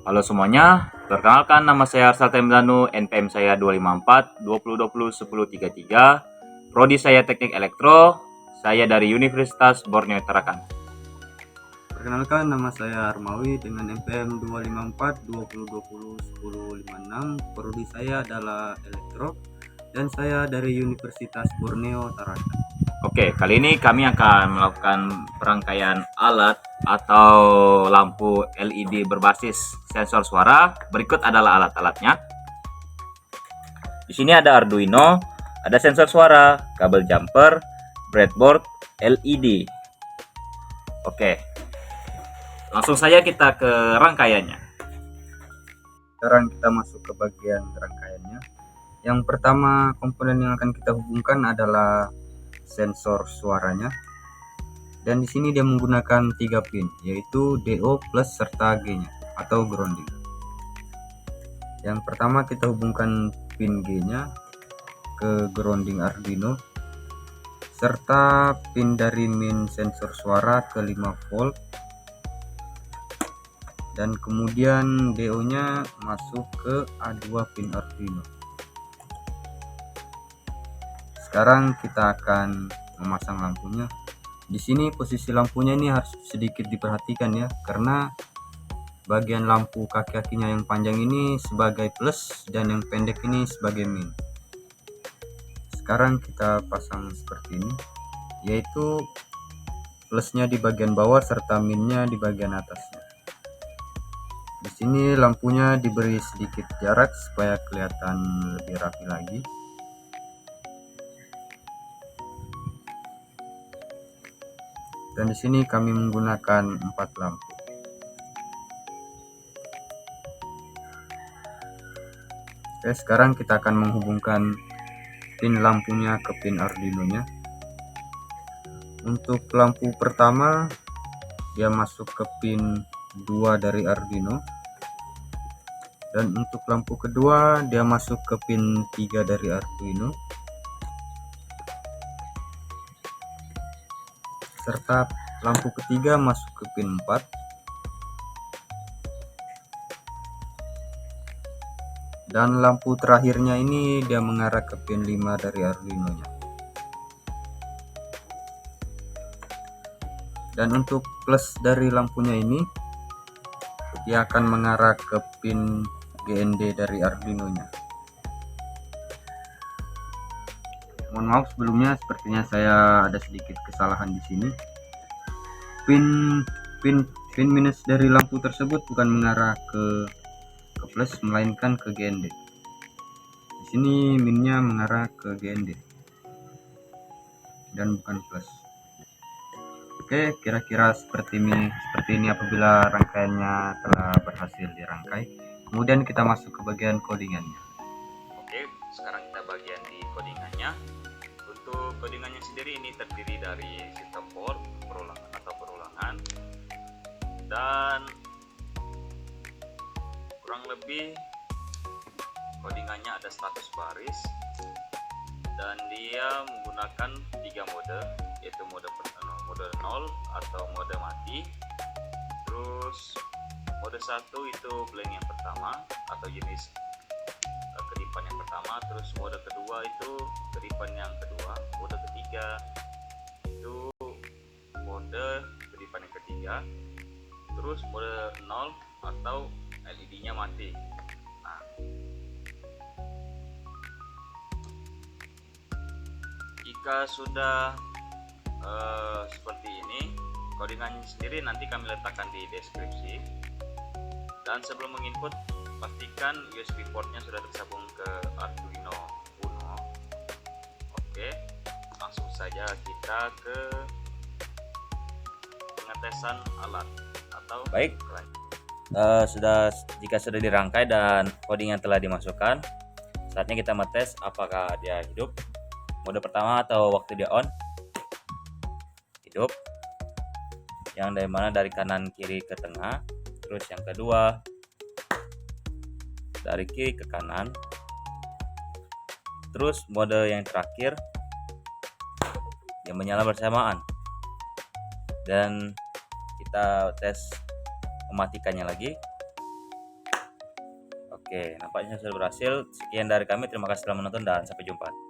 Halo semuanya, perkenalkan nama saya Arsal Temdanu, NPM saya 254 2020 1033, prodi saya Teknik Elektro, saya dari Universitas Borneo Tarakan. Perkenalkan, nama saya Armawi dengan NPM 254 2020 1056. Prodi saya adalah Elektro dan saya dari Universitas Borneo Tarakan. Oke, kali ini kami akan melakukan perangkaian alat atau lampu LED berbasis sensor suara. Berikut adalah alat-alatnya. Di sini ada Arduino, ada sensor suara, kabel jumper, breadboard, LED. Oke, langsung saja kita ke rangkaiannya. Sekarang kita masuk ke bagian rangkaiannya. Yang pertama, komponen yang akan kita hubungkan adalah sensor suaranya. Dan di sini dia menggunakan 3 pin, yaitu DO plus serta G-nya atau grounding. Yang pertama kita hubungkan pin G-nya ke grounding Arduino serta pin dari min sensor suara ke 5 volt, dan kemudian DO nya masuk ke A2 pin Arduino. Sekarang kita akan memasang lampunya. Di sini posisi lampunya ini harus sedikit diperhatikan ya, karena bagian lampu kaki-kakinya yang panjang ini sebagai plus dan yang pendek ini sebagai min. Sekarang kita pasang seperti ini, yaitu plusnya di bagian bawah serta minnya di bagian atasnya. Di sini lampunya diberi sedikit jarak supaya kelihatan lebih rapi lagi. Dan di sini kami menggunakan 4 lampu. Oke, sekarang kita akan menghubungkan pin lampunya ke pin Arduino-nya. Untuk lampu pertama, dia masuk ke pin 2 dari Arduino. Dan untuk lampu kedua, dia masuk ke pin 3 dari Arduino. Serta lampu ketiga masuk ke pin 4. Dan lampu terakhirnya ini dia mengarah ke pin 5 dari Arduino nya. Dan untuk plus dari lampunya ini dia akan mengarah ke pin GND dari Arduino nya. Mohon maaf sebelumnya, sepertinya saya ada sedikit kesalahan di sini. Pin minus dari lampu tersebut bukan mengarah ke plus, melainkan ke GND. Di sini minnya mengarah ke GND dan bukan plus. Oke, kira-kira seperti ini apabila rangkaiannya telah berhasil dirangkai. Kemudian kita masuk ke bagian codingannya. Oke, sekarang kita bagian di codingannya. Untuk codingannya sendiri ini terdiri dari sistem for, perulangan, dan kurang lebih codingannya ada 100 baris, dan dia menggunakan 3 mode, yaitu mode 0 atau mode mati, terus mode 1 itu blank yang pertama atau jenis kedipan yang pertama, terus mode kedua itu kedipan yang kedua, mode ketiga itu mode kedipan yang ketiga, terus mode 0 atau LED nya mati. Nah, jika sudah seperti ini, codingannya sendiri nanti kami letakkan di deskripsi. Dan sebelum menginput, pastikan USB portnya sudah tersambung ke Arduino Uno. Oke, langsung saja kita ke pengetesan alat atau baik. Jika sudah dirangkai dan coding yang telah dimasukkan, saatnya kita ngetes apakah dia hidup. Mode pertama atau waktu dia on, hidup. Yang dari mana, dari kanan kiri ke tengah. Terus yang kedua dari kiri ke kanan. Terus mode yang terakhir yang menyala bersamaan. Dan kita tes mematikannya lagi. Oke, nampaknya sudah berhasil. Sekian dari kami, terima kasih telah menonton dan sampai jumpa.